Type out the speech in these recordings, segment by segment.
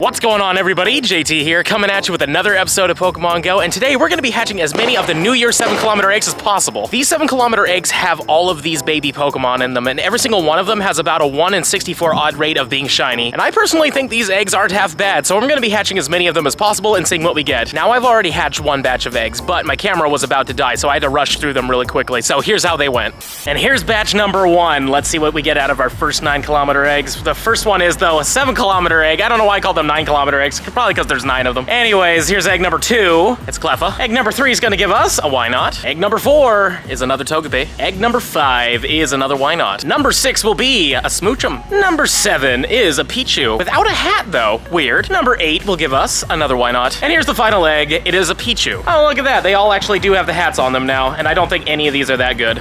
What's going on, everybody? JT here, coming at you with another episode of Pokemon Go, and today we're going to be hatching as many of the New Year 7km eggs as possible. These 7km eggs have all of these baby Pokemon in them, and every single one of them has about a 1 in 64 odd rate of being shiny. And I personally think these eggs aren't half bad, so I'm going to be hatching as many of them as possible and seeing what we get. Now, I've already hatched one batch of eggs, but my camera was about to die, so I had to rush through them really quickly. So here's how they went. And here's batch number 1. Let's see what we get out of our first 9km eggs. The first one is, though, a 7km egg. I don't know why I called them 9km eggs, probably because there's 9 of them. Anyways, here's egg number 2. It's Cleffa. Egg number 3 is going to give us a Why-Not. Egg number 4 is another Togepi. Egg number 5 is another Why-Not. Number 6 will be a Smoochum. Number 7 is a Pichu. Without a hat, though. Weird. Number 8 will give us another Why-Not. And here's the final egg. It is a Pichu. Oh, look at that. They all actually do have the hats on them now, and I don't think any of these are that good.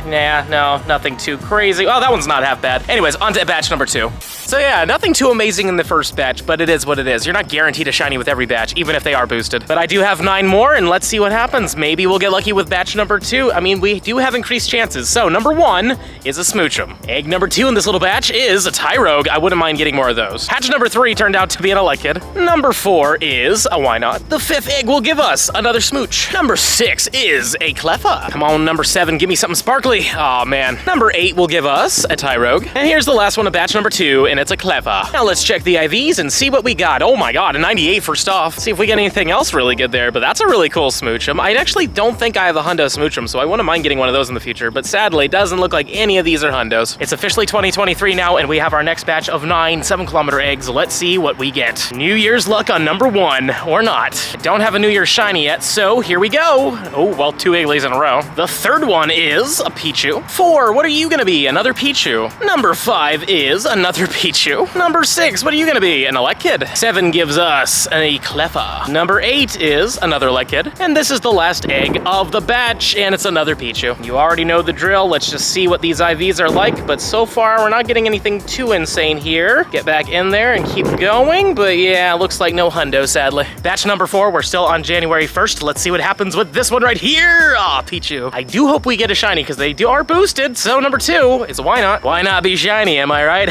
Nah, no, nothing too crazy. Oh, that one's not half bad. Anyways, on to batch number 2. So yeah, nothing too amazing in the first batch, but it is what it is. You're not guaranteed a shiny with every batch, even if they are boosted. But I do have 9 more, and let's see what happens. Maybe we'll get lucky with batch number 2. I mean, we do have increased chances. So number 1 is a Smoochum. Egg number 2 in this little batch is a Tyrogue. I wouldn't mind getting more of those. Hatch number 3 turned out to be an Elekid. Number 4 is a Why-Not. The 5th egg will give us another Smooch. Number 6 is a Cleffa. Come on, number 7, give me something sparkly. Oh man. Number 8 will give us a Tyrogue. And here's the last one of batch number 2, and it's a Cleffa. Now let's check the IVs and see what we got. Oh my god, a 98 first off. See if we get anything else really good there, but that's a really cool Smoochum. I actually don't think I have a Hundo Smoochum, so I wouldn't mind getting one of those in the future, but sadly, it doesn't look like any of these are Hundos. It's officially 2023 now, and we have our next batch of 9 7km eggs. Let's see what we get. New Year's luck on number 1, or not. I don't have a New Year's shiny yet, so here we go. Oh, well, 2 Iglees in a row. The third one is a Pichu. 4, what are you gonna be? Another Pichu. Number 5 is another Pichu. Number 6, what are you gonna be? An Elekid. 7 gives us a Cleffa. Number 8 is another Elekid. And this is the last egg of the batch, and it's another Pichu. You already know the drill. Let's just see what these IVs are like, but so far we're not getting anything too insane here. Get back in there and keep going, but yeah, looks like no Hundo, sadly. Batch number 4, we're still on January 1st. Let's see what happens with this one right here. Ah, Pichu. I do hope we get a shiny, because they are boosted, so number 2 is a Why-Not. Why not be shiny, am I right?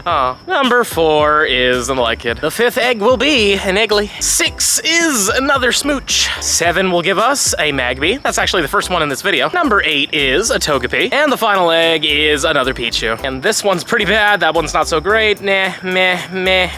Oh. Number 4 is an Elekid. The 5th egg will be an Iggly. 6 is another Smooch. 7 will give us a Magby. That's actually the first one in this video. Number 8 is a Togepi. And the final egg is another Pichu. And this one's pretty bad. That one's not so great. Nah, meh.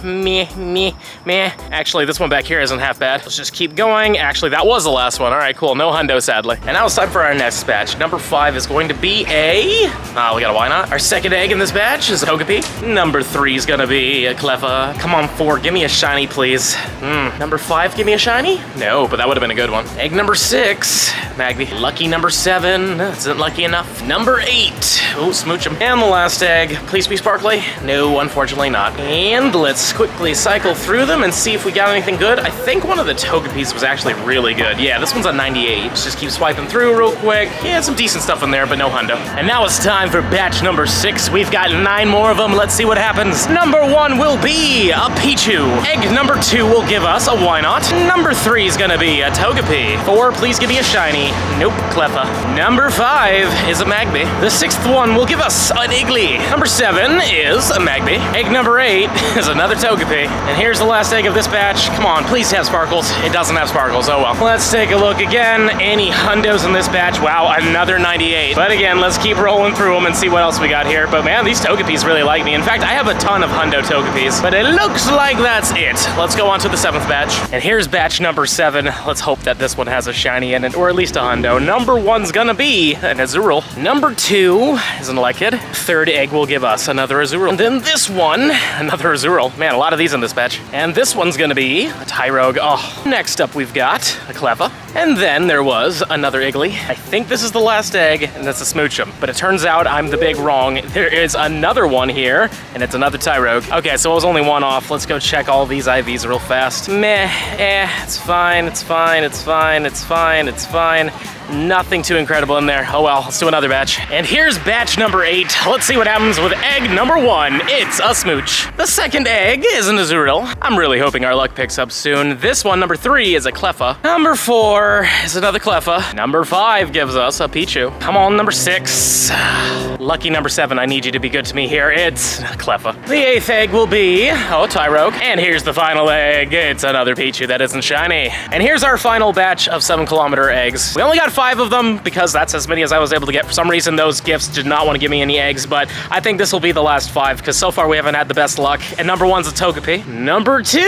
Actually, this one back here isn't half bad. Let's just keep going. Actually, that was the last one. All right, cool. No Hundo, sadly. And now it's time for our next batch. Number 5 is going to be we got a Why-Not. Our second egg in this batch is a Togepi. Number 3 is gonna be a Cleffa. Come on, 4, give me a shiny, please. Number 5, give me a shiny? No, but that would have been a good one. Egg number 6, Magby. Lucky number 7, isn't lucky enough. Number 8, oh, Smoochum. And the last egg, please be sparkly. No, unfortunately not. And let's quickly cycle through them and see if we got anything good. I think one of the Togepis was actually really good. Yeah, this one's a 98. Let's just keep swiping through real quick. Yeah, some decent stuff in there, but no Hundo. And now it's time for batch number 6. We've got 9 more of them. Let's see what happens. Number 1 will be a Pichu. Egg number 2 will give us a Why-Not. Number 3 is gonna be a Togepi. 4, please give me a shiny. Nope, Cleffa. Number 5 is a Magby. The 6th one will give us an Iggly. Number 7 is a Magby. Egg number 8 is another Togepi. And here's the last egg of this batch. Come on, please have sparkles. It doesn't have sparkles, oh well. Let's take a look again. Any Hundos in this batch? Wow, another 98. But again, let's keep rolling through them and see what else we got here. But man, these Togepis really like me. In fact, I have a ton of Hundo Togepis, but it looks like that's it. Let's go on to the 7th batch. And here's batch number 7. Let's hope that this one has a shiny in it, or at least a Hundo. Number 1's gonna be an Azurill. Number 2 is an Elekid. 3rd egg will give us another Azurill. And then this one, another Azurill. Man, a lot of these in this batch. And this one's gonna be a Tyrogue. Oh, next up we've got a Cleffa. And then there was another Iggly. I think this is the last egg, and that's a Smoochum. But it turns out I'm the big wrong. There is another one here, and it's another Tyrogue. Okay, so it was only one off. Let's go check all these IVs real fast. It's fine, it's fine. Nothing too incredible in there. Oh well, let's do another batch. And here's batch number 8. Let's see what happens with egg number 1. It's a smooch. The second egg is an Azurill. I'm really hoping our luck picks up soon. This one, number 3, is a Cleffa. Number 4 is another Cleffa. Number 5 gives us a Pichu. Come on, number 6. Lucky number 7, I need you to be good to me here. It's Cleffa. The 8th egg will be, Tyrogue. And here's the final egg. It's another Pichu that isn't shiny. And here's our final batch of 7-kilometer eggs. We only got 5 of them because that's as many as I was able to get. For some reason, those gifts did not want to give me any eggs, but I think this will be the last 5 because so far we haven't had the best luck. And number 1's a Togepi. Number 2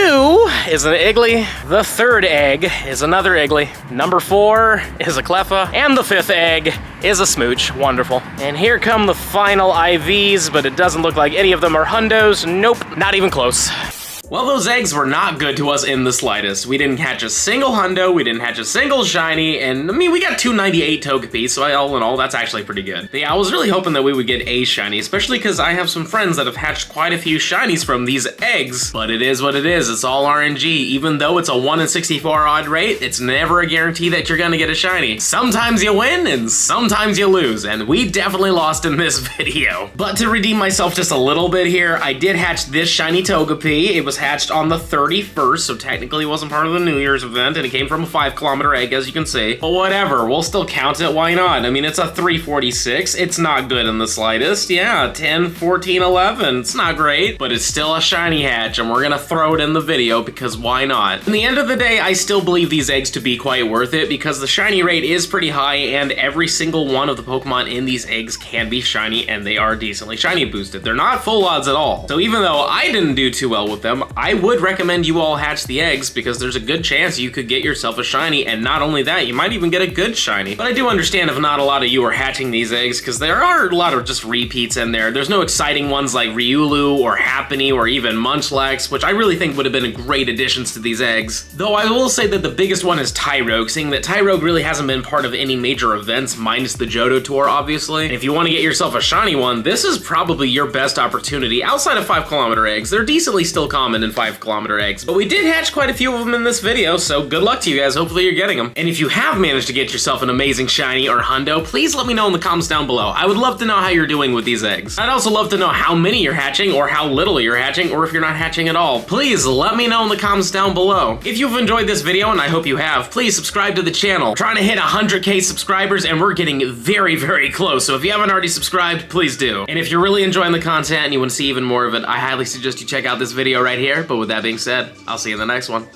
is an Iggly. The 3rd egg is another Iggly. Number 4 is a Cleffa. And the 5th egg is a Smooch. Wonderful. And here come the final IVs, but it doesn't look like any of them are hundos. Nope, not even close. Well, those eggs were not good to us in the slightest. We didn't catch a single hundo, we didn't catch a single shiny, and I mean, we got 298 Togepi, so all in all, that's actually pretty good. But yeah, I was really hoping that we would get a shiny, especially because I have some friends that have hatched quite a few shinies from these eggs. But it is what it is, it's all RNG. Even though it's a 1 in 64 odd rate, it's never a guarantee that you're gonna get a shiny. Sometimes you win, and sometimes you lose, and we definitely lost in this video. But to redeem myself just a little bit here, I did hatch this shiny Togepi. It was hatched on the 31st, so technically it wasn't part of the New Year's event, and it came from a 5-kilometer egg, as you can see. But whatever, we'll still count it, why not? I mean, it's a 346, it's not good in the slightest. Yeah, 10, 14, 11, it's not great, but it's still a shiny hatch, and we're gonna throw it in the video because why not? In the end of the day, I still believe these eggs to be quite worth it because the shiny rate is pretty high, and every single one of the Pokemon in these eggs can be shiny, and they are decently shiny boosted. They're not full odds at all. So even though I didn't do too well with them, I would recommend you all hatch the eggs because there's a good chance you could get yourself a shiny, and not only that, you might even get a good shiny. But I do understand if not a lot of you are hatching these eggs because there are a lot of just repeats in there. There's no exciting ones like Riolu or Happiny or even Munchlax, which I really think would have been great additions to these eggs. Though I will say that the biggest one is Tyrogue, seeing that Tyrogue really hasn't been part of any major events minus the Johto Tour, obviously. And if you want to get yourself a shiny one, this is probably your best opportunity outside of 5-kilometer eggs. They're decently still common in 5-kilometer eggs, but we did hatch quite a few of them in this video, so good luck to you guys. Hopefully you're getting them. And if you have managed to get yourself an amazing shiny or hundo, please let me know in the comments down below. I would love to know how you're doing with these eggs. I'd also love to know how many you're hatching or how little you're hatching, or if you're not hatching at all. Please let me know in the comments down below. If you've enjoyed this video, and I hope you have, please subscribe to the channel. We're trying to hit 100K subscribers, and we're getting very, very close, so if you haven't already subscribed, please do. And if you're really enjoying the content and you want to see even more of it, I highly suggest you check out this video right here. But with that being said, I'll see you in the next one.